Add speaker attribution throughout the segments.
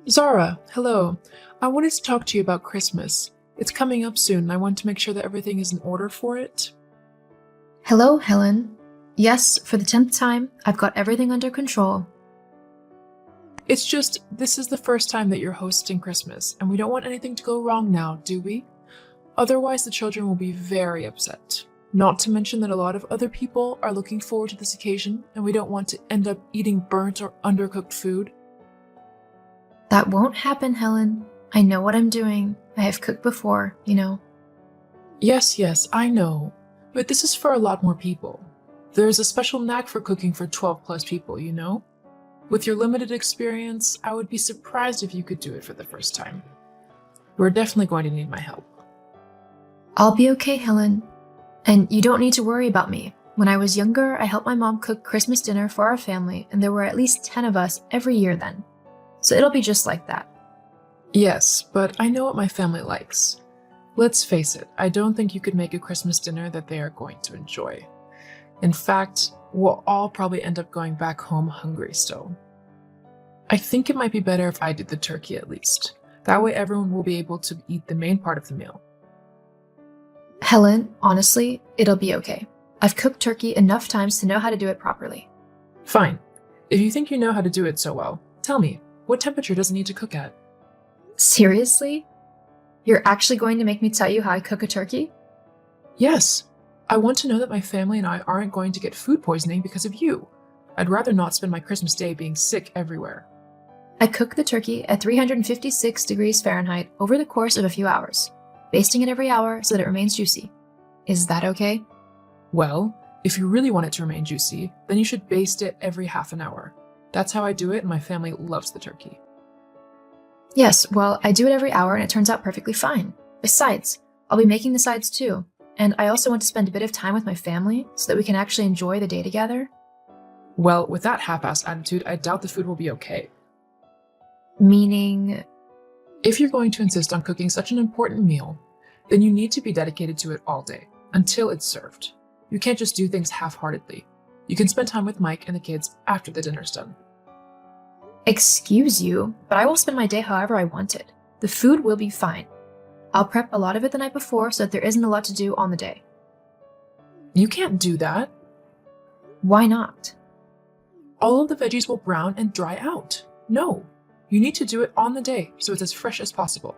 Speaker 1: Zara, hello. I wanted to talk to you about Christmas. It's coming up soon, and I want to make sure that everything is in order for it.
Speaker 2: Hello, Helen. Yes, for the 10th time, I've got everything under control.
Speaker 1: It's just, this is the first time that you're hosting Christmas, and we don't want anything to go wrong now, do we? Otherwise, the children will be very upset. Not to mention that a lot of other people are looking forward to this occasion, and we don't want to end up eating burnt or undercooked food.
Speaker 2: That won't happen, Helen. I know what I'm doing. I have cooked before, you know.
Speaker 1: Yes, I know. But this is for a lot more people. There's a special knack for cooking for 12 plus people, you know? With your limited experience, I would be surprised if you could do it for the first time. We're definitely going to need my help.
Speaker 2: I'll be okay, Helen. And you don't need to worry about me. When I was younger, I helped my mom cook Christmas dinner for our family, and there were at least 10 of us every year then. So it'll be just like that.
Speaker 1: Yes, but I know what my family likes. Let's face it, I don't think you could make a Christmas dinner that they are going to enjoy. In fact, we'll all probably end up going back home hungry still. I think it might be better if I did the turkey at least. That way everyone will be able to eat the main part of the meal.
Speaker 2: Helen, honestly, it'll be okay. I've cooked turkey enough times to know how to do it properly.
Speaker 1: Fine. If you think you know how to do it so well, tell me, what temperature does it need to cook at?
Speaker 2: Seriously? You're actually going to make me tell you how I cook a turkey?
Speaker 1: Yes. I want to know that my family and I aren't going to get food poisoning because of you. I'd rather not spend my Christmas day being sick everywhere.
Speaker 2: I cook the turkey at 356 degrees Fahrenheit over the course of a few hours, basting it every hour so that it remains juicy. Is that okay?
Speaker 1: Well, if you really want it to remain juicy, then you should baste it every half an hour. That's how I do it, and my family loves the turkey.
Speaker 2: Yes, well, I do it every hour and it turns out perfectly fine. Besides, I'll be making the sides too, and I also want to spend a bit of time with my family so that we can actually enjoy the day together.
Speaker 1: Well, with that half-assed attitude, I doubt the food will be okay.
Speaker 2: Meaning,
Speaker 1: If you're going to insist on cooking such an important meal, then you need to be dedicated to it all day, until it's served. You can't just do things half-heartedly. You can spend time with Mike and the kids after the dinner's done.
Speaker 2: excuse you, but I will spend my day however I want it. The food will be fine. I'll prep a lot of it the night before so that there isn't a lot to do on the day.
Speaker 1: You can't do that.
Speaker 2: Why not?
Speaker 1: All of the veggies will brown and dry out. No, you need to do it on the day so it's as fresh as possible.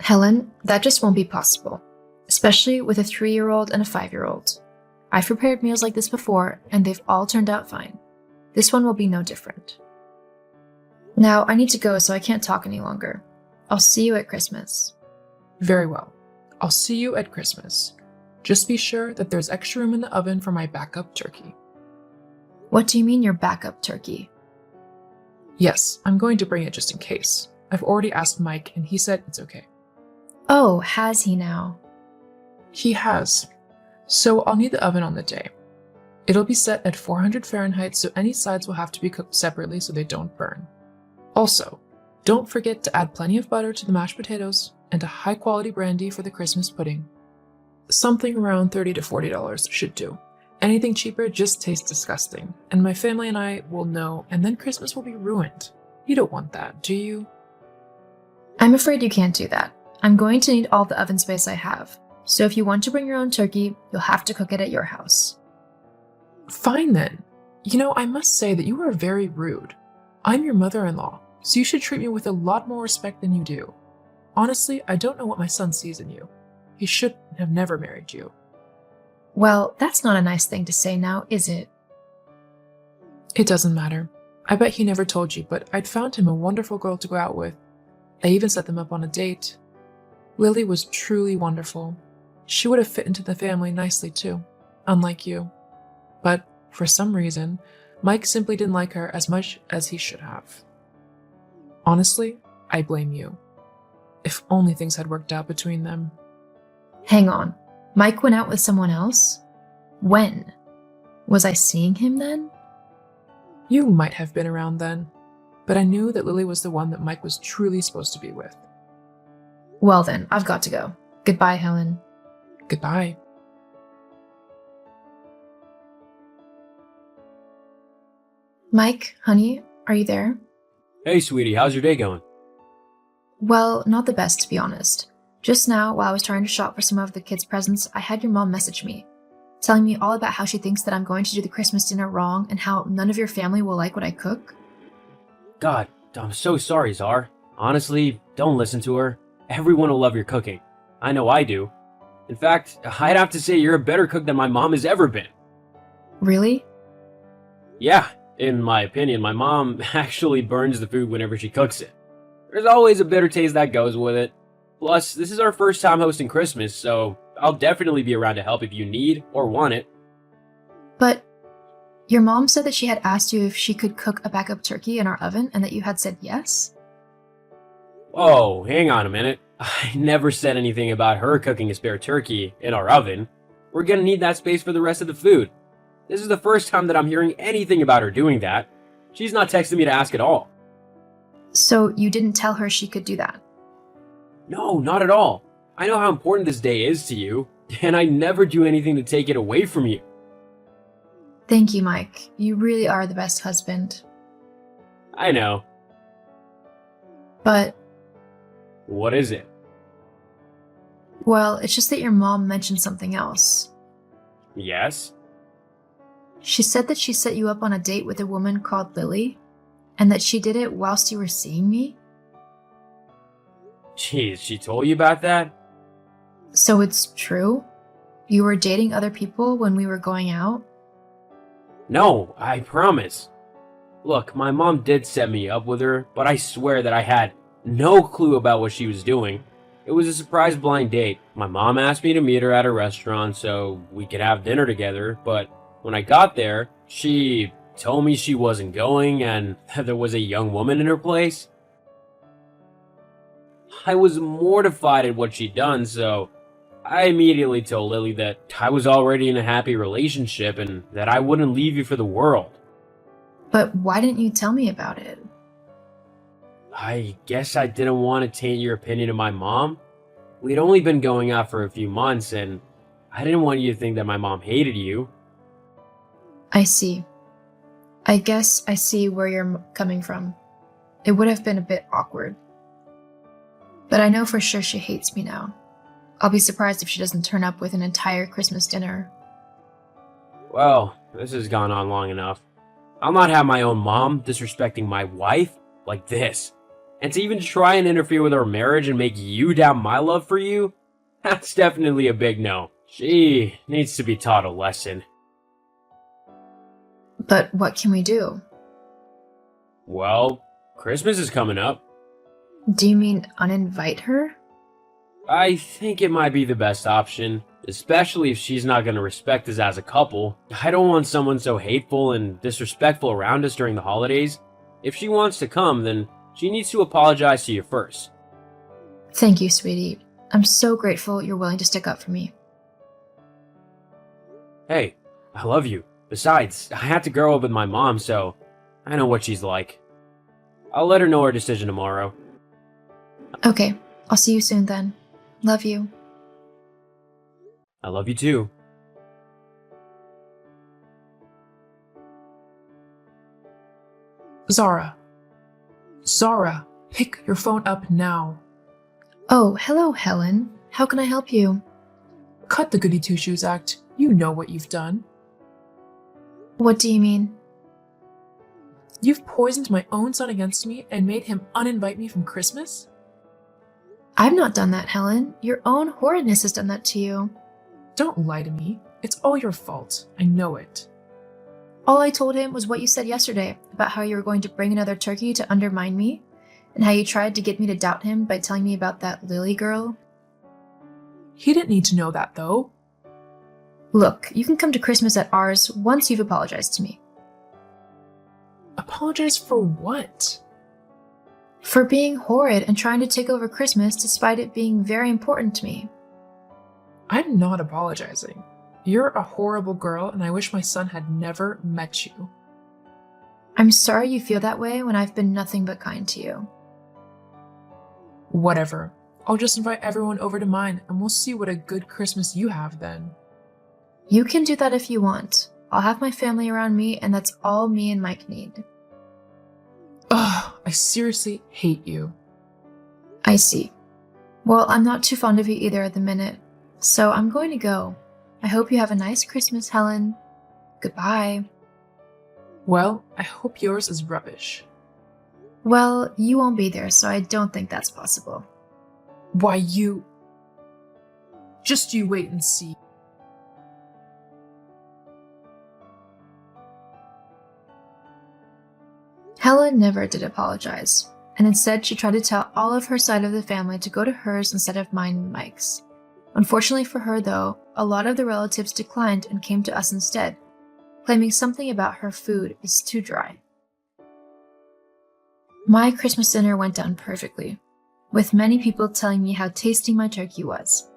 Speaker 2: Helen, that just won't be possible, especially with a 3-year-old and a 5-year-old. I've prepared meals like this before, and they've all turned out fine. This one will be no different. Now, I need to go, so I can't talk any longer. I'll see you at Christmas.
Speaker 1: Very well. I'll see you at Christmas. Just be sure that there's extra room in the oven for my backup turkey.
Speaker 2: What do you mean your backup turkey?
Speaker 1: Yes, I'm going to bring it just in case. I've already asked Mike and he said it's okay.
Speaker 2: Oh, has he now?
Speaker 1: He has. So I'll need the oven on the day. It'll be set at 400 Fahrenheit, so any sides will have to be cooked separately so they don't burn. Also, don't forget to add plenty of butter to the mashed potatoes and a high-quality brandy for the Christmas pudding. Something around $30 to $40 should do. Anything cheaper just tastes disgusting, and my family and I will know, and then Christmas will be ruined. You don't want that, do you?
Speaker 2: I'm afraid you can't do that. I'm going to need all the oven space I have. So if you want to bring your own turkey, you'll have to cook it at your house.
Speaker 1: Fine then. You know, I must say that you are very rude. I'm your mother-in-law, so you should treat me with a lot more respect than you do. Honestly, I don't know what my son sees in you. He should have never married you.
Speaker 2: Well, that's not a nice thing to say now, is it?
Speaker 1: It doesn't matter. I bet he never told you, but I'd found him a wonderful girl to go out with. I even set them up on a date. Lily was truly wonderful. She would have fit into the family nicely too, unlike you. But for some reason, Mike simply didn't like her as much as he should have. Honestly, I blame you. If only things had worked out between them.
Speaker 2: Hang on. Mike went out with someone else? When? Was I seeing him then?
Speaker 1: You might have been around then, but I knew that Lily was the one that Mike was truly supposed to be with.
Speaker 2: Well then, I've got to go. Goodbye, Helen.
Speaker 1: Goodbye.
Speaker 2: Mike, honey, are you there?
Speaker 3: Hey, sweetie, how's your day going?
Speaker 2: Well, not the best, to be honest. Just now, while I was trying to shop for some of the kids' presents, I had your mom message me, telling me all about how she thinks that I'm going to do the Christmas dinner wrong and how none of your family will like what I cook.
Speaker 3: God, I'm so sorry, Czar. Honestly, don't listen to her. Everyone will love your cooking. I know I do. In fact, I'd have to say you're a better cook than my mom has ever been.
Speaker 2: Really?
Speaker 3: Yeah, in my opinion, my mom actually burns the food whenever she cooks it. There's always a bitter taste that goes with it. Plus, this is our first time hosting Christmas, so I'll definitely be around to help if you need or want it.
Speaker 2: But your mom said that she had asked you if she could cook a backup turkey in our oven and that you had said yes?
Speaker 3: Whoa, hang on a minute. I never said anything about her cooking a spare turkey in our oven. We're gonna need that space for the rest of the food. This is the first time that I'm hearing anything about her doing that. She's not texting me to ask at all.
Speaker 2: So you didn't tell her she could do that?
Speaker 3: No, not at all. I know how important this day is to you, and I never do anything to take it away from you.
Speaker 2: Thank you, Mike. You really are the best husband.
Speaker 3: I know.
Speaker 2: But,
Speaker 3: What is it?
Speaker 2: well, it's just that your mom mentioned something else.
Speaker 3: Yes?
Speaker 2: She said that she set you up on a date with a woman called Lily, and that she did it whilst you were seeing me?
Speaker 3: Jeez, she told you about that?
Speaker 2: So it's true? You were dating other people when we were going out?
Speaker 3: No, I promise. Look, my mom did set me up with her, but I swear that I had no clue about what she was doing. It was a surprise blind date. My mom asked me to meet her at a restaurant so we could have dinner together, but when I got there, she told me she wasn't going and that there was a young woman in her place. I was mortified at what she'd done, so I immediately told Lily that I was already in a happy relationship and that I wouldn't leave you for the world.
Speaker 2: But why didn't you tell me about it?
Speaker 3: I guess I didn't want to taint your opinion of my mom. We'd only been going out for a few months, and I didn't want you to think that my mom hated you.
Speaker 2: I see. I guess I see where you're coming from. It would have been a bit awkward. But I know for sure she hates me now. I'll be surprised if she doesn't turn up with an entire Christmas dinner.
Speaker 3: Well, this has gone on long enough. I'll not have my own mom disrespecting my wife like this. And to even try and interfere with our marriage and make you doubt my love for you? That's definitely a big no. She needs to be taught a lesson.
Speaker 2: But what can we do?
Speaker 3: Well, Christmas is coming up.
Speaker 2: Do you mean uninvite her?
Speaker 3: I think it might be the best option, especially if she's not going to respect us as a couple. I don't want someone so hateful and disrespectful around us during the holidays. If she wants to come, then she needs to apologize to you first.
Speaker 2: Thank you, sweetie. I'm so grateful you're willing to stick up for me.
Speaker 3: Hey, I love you. Besides, I had to grow up with my mom, so I know what she's like. I'll let her know her decision tomorrow.
Speaker 2: Okay, I'll see you soon then. Love you.
Speaker 3: I love you too.
Speaker 1: Zara. Zara, pick your phone up now.
Speaker 2: Oh, hello, Helen. How can I help you?
Speaker 1: Cut the goody two-shoes act. You know what you've done.
Speaker 2: What do you mean?
Speaker 1: You've poisoned my own son against me and made him uninvite me from Christmas?
Speaker 2: I've not done that, Helen. Your own horridness has done that to you.
Speaker 1: Don't lie to me. It's all your fault. I know it.
Speaker 2: All I told him was what you said yesterday about how you were going to bring another turkey to undermine me, and how you tried to get me to doubt him by telling me about that Lily girl.
Speaker 1: He didn't need to know that, though.
Speaker 2: Look, you can come to Christmas at ours once you've apologized to me.
Speaker 1: Apologize for what?
Speaker 2: For being horrid and trying to take over Christmas despite it being very important to me.
Speaker 1: I'm not apologizing. You're a horrible girl, and I wish my son had never met you.
Speaker 2: I'm sorry you feel that way when I've been nothing but kind to you.
Speaker 1: Whatever. I'll just invite everyone over to mine, and we'll see what a good Christmas you have then.
Speaker 2: You can do that if you want. I'll have my family around me, and that's all me and Mike need.
Speaker 1: Ugh, I seriously hate you.
Speaker 2: I see. Well, I'm not too fond of you either at the minute, so I'm going to go. I hope you have a nice Christmas, Helen. Goodbye.
Speaker 1: Well, I hope yours is rubbish.
Speaker 2: Well, you won't be there, so I don't think that's possible.
Speaker 1: Why, you. Just you wait and see.
Speaker 2: Helen never did apologize, and instead she tried to tell all of her side of the family to go to hers instead of mine and Mike's. Unfortunately for her, though, a lot of the relatives declined and came to us instead, claiming something about her food is too dry. My Christmas dinner went down perfectly, with many people telling me how tasty my turkey was.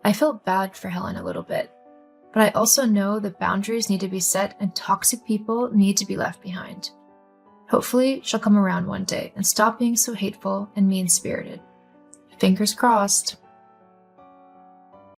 Speaker 2: I felt bad for Helen a little bit, but I also know that boundaries need to be set and toxic people need to be left behind. Hopefully, she'll come around one day and stop being so hateful and mean-spirited. Fingers crossed.